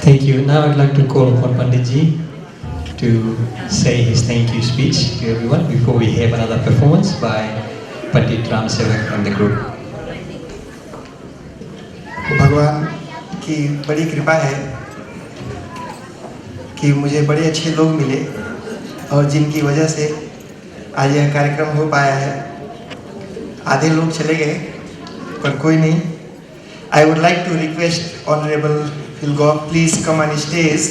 Thank you. Now I'd like to call upon Panditji to say his thank you speech to everyone before we have another performance by Pandit Ram Sevak and the group. भगवान की बड़ी कृपा है कि मुझे बड़े अच्छे लोग मिले और जिनकी वजह से आज यह कार्यक्रम हो पाया है। आधे लोग चले गए पर कोई नहीं। I would like to request Honorable Phil Goff please come on stage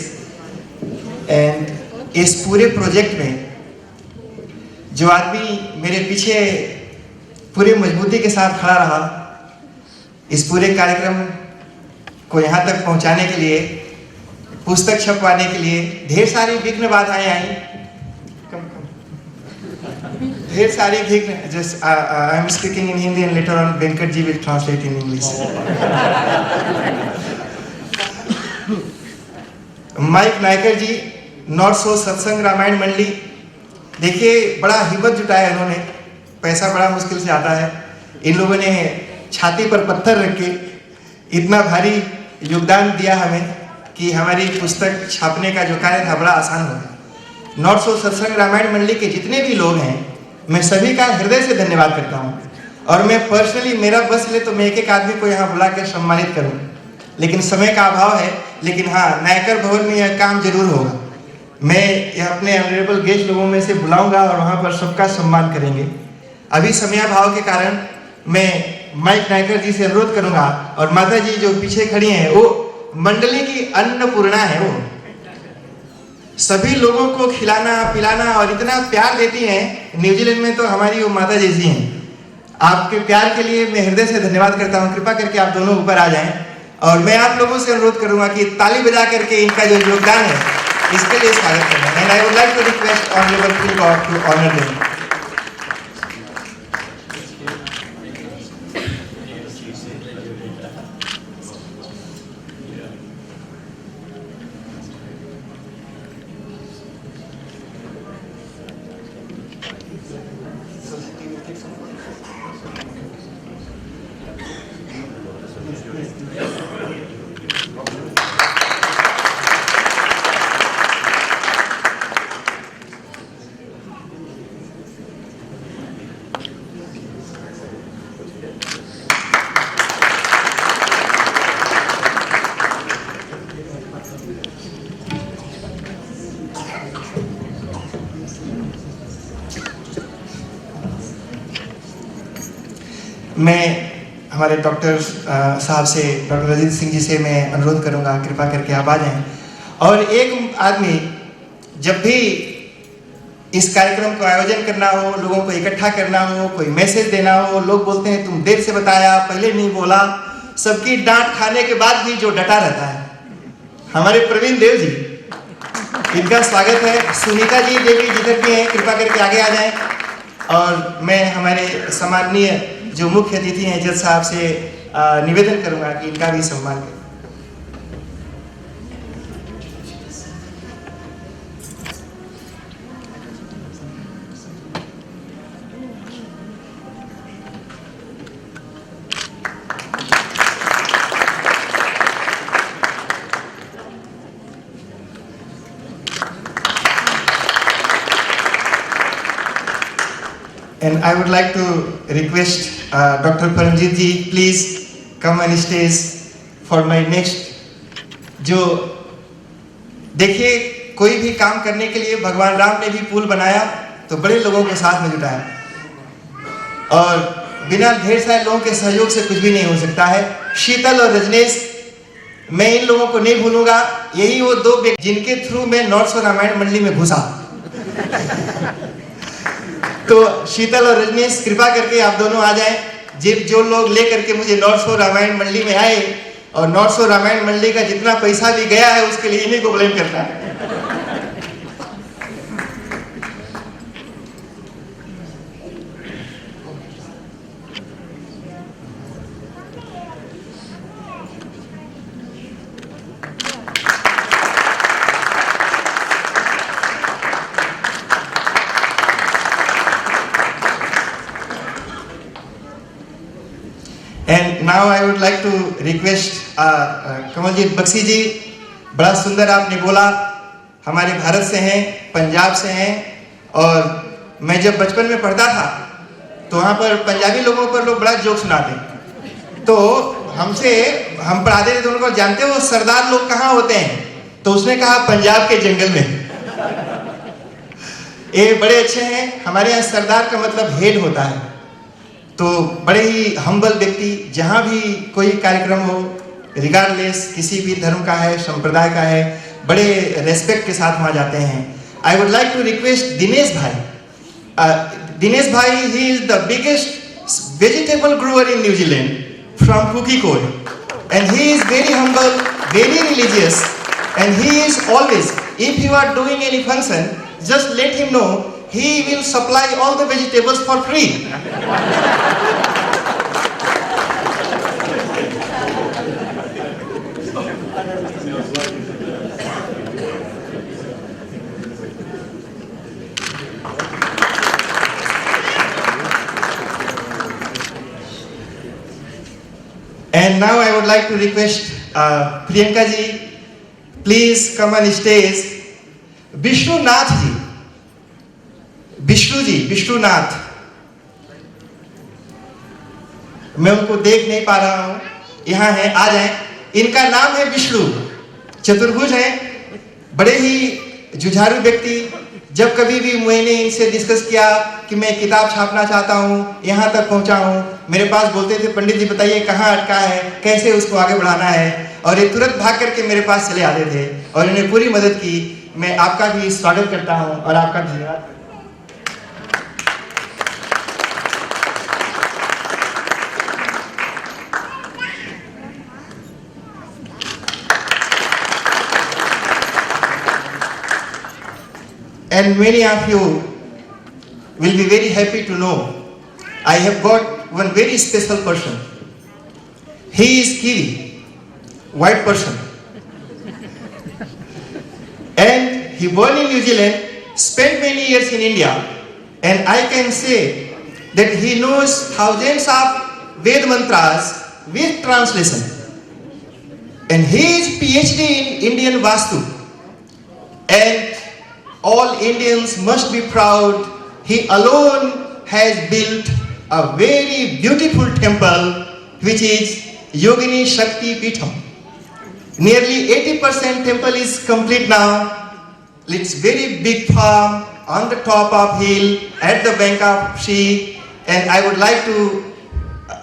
and इस पूरे प्रोजेक्ट में जो आदमी मेरे पीछे पूरे मजबूती के साथ खड़ा रहा, इस पूरे कार्यक्रम को यहाँ तक पहुँचाने के लिए, पुस्तक छपवाने के लिए ढेर सारी विघ्न बाधाएं आई, ढेर सारी विघ्न। Just I am speaking in Hindi and later on Venkat ji will translate in English. Mike Naicker ji, North Shore Satsang Ramayan मंडली, देखिए बड़ा हिम्मत जुटाया इन्होंने। पैसा बड़ा मुश्किल से आता है, इन लोगों ने छाती पर पत्थर रख के इतना भारी योगदान दिया हमें कि हमारी पुस्तक छापने का जो कार्य था बड़ा आसान हो गया। नॉर्थ सो सत्संग रामायण मंडली के जितने भी लोग हैं, मैं सभी का हृदय से धन्यवाद करता हूँ। और मैं पर्सनली, मेरा बस ले तो मैं एक एक आदमी को यहाँ बुलाकर सम्मानित करूँ, लेकिन समय का अभाव है। लेकिन हाँ, नायकर भवन में यह काम जरूर होगा। मैं यह अपने ऑनरेबल गेस्ट लोगों में से बुलाऊंगा और वहाँ पर सबका सम्मान करेंगे। अभी समयाभाव के कारण मैं माइक नायकर जी से अनुरोध करूंगा, और माता जी जो पीछे खड़ी हैं वो मंडली की अन्नपूर्णा है। वो सभी लोगों को खिलाना पिलाना और इतना प्यार देती हैं। न्यूजीलैंड में तो हमारी वो माता जैसी हैं। आपके प्यार के लिए मैं हृदय से धन्यवाद करता हूँ। कृपा करके आप दोनों ऊपर आ जाएं और मैं आप लोगों से अनुरोध करूंगा कि ताली बजा करके इनका जो योगदान है इसके लिए स्वागत करना। And I would like to request honourable Phil Goff to honour them. मैं हमारे डॉक्टर साहब से, डॉक्टर रजीत सिंह जी से मैं अनुरोध करूंगा, कृपा करके आप आ जाएं। और एक आदमी जब भी इस कार्यक्रम को आयोजन करना हो, लोगों को इकट्ठा करना हो, कोई मैसेज देना हो, लोग बोलते हैं तुम देर से बताया, पहले नहीं बोला। सबकी डांट खाने के बाद भी जो डटा रहता है, हमारे प्रवीण देव जी, इनका स्वागत है। सुनीता जी देवी जिधर भी हैं, कृपा करके आगे आ जाएं। और मैं हमारे सम्माननीय जो मुख्य अतिथि हैं जज साहब से निवेदन करूंगा कि इनका भी सम्मान करें। And I would like to request Dr. Paramjit ji, please come on stage for my next। जो देखिए, कोई भी काम करने के लिए भगवान राम ने भी पुल बनाया तो बड़े लोगों को साथ में जुटाया, और बिना ढेर सारे लोगों के सहयोग से कुछ भी नहीं हो सकता है। शीतल और रजनीश, मैं इन लोगों को नहीं भूलूंगा। यही वो दो व्यक्ति जिनके थ्रू मैं नॉर्थ सो रामायण मंडली में घुसा। तो शीतल और रजनीश, कृपा करके आप दोनों आ जाएं। जो लोग लेकर के मुझे नॉर्थ सो रामायण मंडली में आए, और नॉर्थ सो रामायण मंडली का जितना पैसा भी गया है उसके लिए इन्हीं को ब्लेम करना है। And now I would like to request Kamaljeet Bakshi ji, बड़ा सुंदर आपने बोला, हमारे भारत से हैं, पंजाब से हैं, और मैं जब बचपन में पढ़ता था तो वहाँ पर पंजाबी लोगों पर लोग बड़ा जोक सुनाते, तो हम पढ़ाते थे तो उनको जानते हो सरदार लोग कहाँ होते हैं, तो उसने कहा पंजाब के जंगल में। ये बड़े अच्छे हैं। हमारे यहाँ सरदार का मतलब हेड होता है, तो बड़े ही हम्बल व्यक्ति, जहाँ भी कोई कार्यक्रम हो, रिगार्डलेस किसी भी धर्म का है, संप्रदाय का है, बड़े रेस्पेक्ट के साथ वहाँ जाते हैं। I would like to request Dinesh bhai. Dinesh bhai, he is the biggest vegetable grower in न्यूजीलैंड Zealand Pukekot, and he is very humble, very religious, and he is always, if you are doing any function, just let him know, he will supply all the vegetables for free. And now I would like to request Priyanka ji, please come on stage. Vishnu Nath ji, Vishnu Nath, मैं उनको देख नहीं पा रहा हूं, यहाँ है, आ जाएं। इनका नाम है विष्णु, चतुर्भुज हैं, बड़े ही जुझारू व्यक्ति। जब कभी भी मैंने इनसे डिस्कस किया कि मैं किताब छापना चाहता हूँ, यहाँ तक पहुँचा हूँ, मेरे पास बोलते थे पंडित जी बताइए कहाँ अटका है, कैसे उसको आगे बढ़ाना है, और ये तुरंत भाग करके मेरे पास चले आते थे और इन्हें पूरी मदद की। मैं आपका भी स्वागत करता हूँ और आपका धन्यवाद। And many of you will be very happy to know I have got one very special person. He is Kiwi, white person. And he born in New Zealand, spent many years in India, and I can say that he knows thousands of Ved mantras with translation. And he is PhD in Indian Vastu. And all Indians must be proud. He alone has built a very beautiful temple, which is Yogini Shakti Pitham. Nearly 80% temple is complete now. It's very big farm on the top of hill at the bank of sea, and I would like to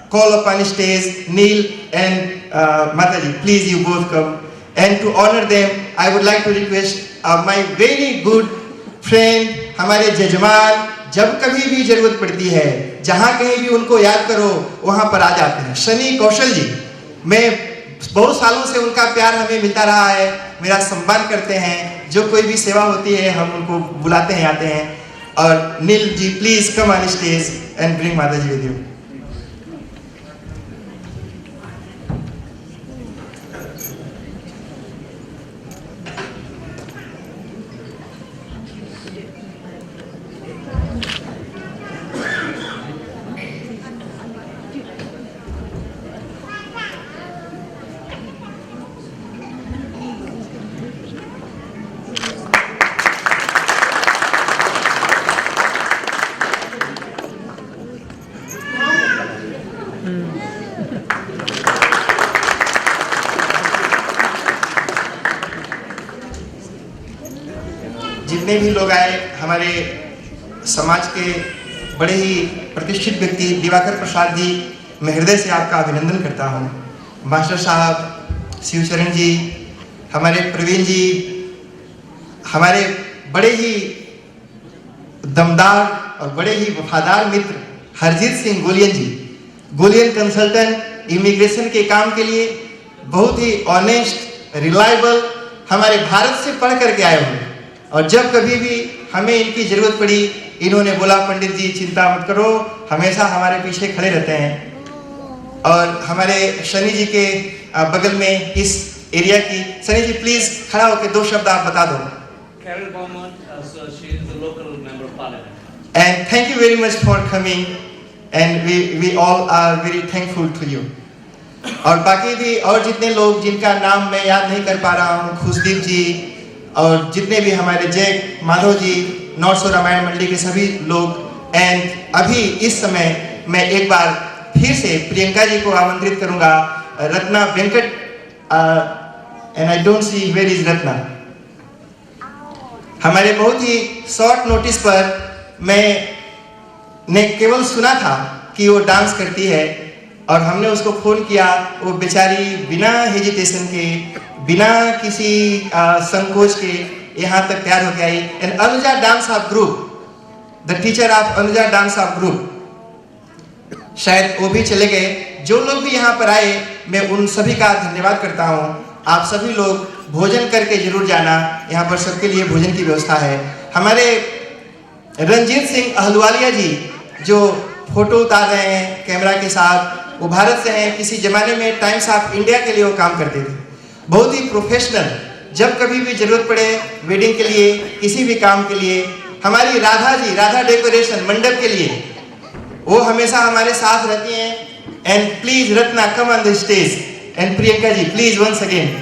call upon stage Neil and Mataji. Please, you both come. And to honor them, I would like to request my very good friend, हमारे जजमान, जब कभी भी जरूरत पड़ती है, जहाँ कहीं भी उनको याद करो, वहाँ पर आ जाते हैं, शनि कौशल जी। मैं बहुत सालों से उनका प्यार हमें मिलता रहा है, मेरा सम्मान करते हैं, जो कोई भी सेवा होती है हम उनको बुलाते हैं, आते हैं। और Neel ji, please come on stage and bring माता जी विद यू। जितने भी लोग आए, हमारे समाज के बड़े ही प्रतिष्ठित व्यक्ति दिवाकर प्रसाद जी, मैं हृदय से आपका अभिनंदन करता हूँ। मास्टर साहब, शिवचरण जी, हमारे प्रवीण जी, हमारे बड़े ही दमदार और बड़े ही वफादार मित्र हरजीत सिंह गोलियन जी, गोलियन कंसल्टेंट, इमिग्रेशन के काम के लिए बहुत ही ऑनेस्ट, रिलायबल, हमारे भारत से पढ़ करके आए हुए, और जब कभी भी हमें इनकी जरूरत पड़ी, इन्होंने बोला पंडित जी चिंता मत करो, हमेशा हमारे पीछे खड़े रहते हैं। और हमारे शनि जी के बगल में इस एरिया की, शनि जी प्लीज खड़ा होकर दो शब्द आप बता दो। Carol Beaumont, so she is the local member of parliament. And thank you very much for coming, and we all are very thankful to you. और बाकी भी और जितने लोग जिनका नाम मैं याद नहीं कर पा रहा हूँ, खुशदीप जी और जितने भी हमारे जय माधव जी, नॉर्थ शोर रामायण मंडली के सभी लोग। एंड अभी इस समय मैं एक बार फिर से प्रियंका जी को आमंत्रित करूंगा, Ratna Venkat, and I don't see where is Ratna. हमारे बहुत ही शॉर्ट नोटिस पर मैंने केवल सुना था कि वो डांस करती है और हमने उसको फोन किया। वो बेचारी बिना हेजिटेशन के, बिना किसी संकोच के यहाँ तक तैयार होकर आई। And Anuja dance of group, the teacher of Anuja dance of group, शायद वो भी चले गए। जो लोग भी यहाँ पर आए, मैं उन सभी का धन्यवाद करता हूँ। आप सभी लोग भोजन करके जरूर जाना, यहाँ पर सबके लिए भोजन की व्यवस्था है। हमारे रंजीत सिंह अहलुवालिया जी जो फोटो उतार रहे हैं कैमरा के साथ, वो भारत से हैं। किसी जमाने में टाइम्स ऑफ इंडिया के लिए वो काम करते थे, बहुत ही प्रोफेशनल। जब कभी भी जरूरत पड़े वेडिंग के लिए, किसी भी काम के लिए, हमारी राधा जी, राधा डेकोरेशन मंडप के लिए, वो हमेशा हमारे साथ रहती हैं। And please Ratna come on the stage, and Priyanka ji please once again.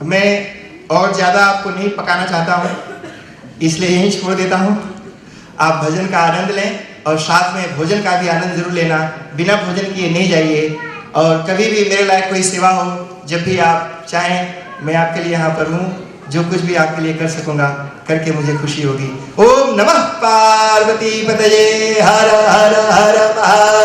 मैं और ज़्यादा आपको नहीं पकाना चाहता हूँ, इसलिए यहीं छोड़ देता हूँ। आप भजन का आनंद लें और साथ में भोजन का भी आनंद जरूर लेना। बिना भोजन किए नहीं जाइए। और कभी भी मेरे लायक कोई सेवा हो, जब भी आप चाहें, मैं आपके लिए यहाँ पर हूँ। जो कुछ भी आपके लिए कर सकूँगा, करके मुझे खुशी होगी। ओम नमः पार्वती पतये, हर हर हर महादेव।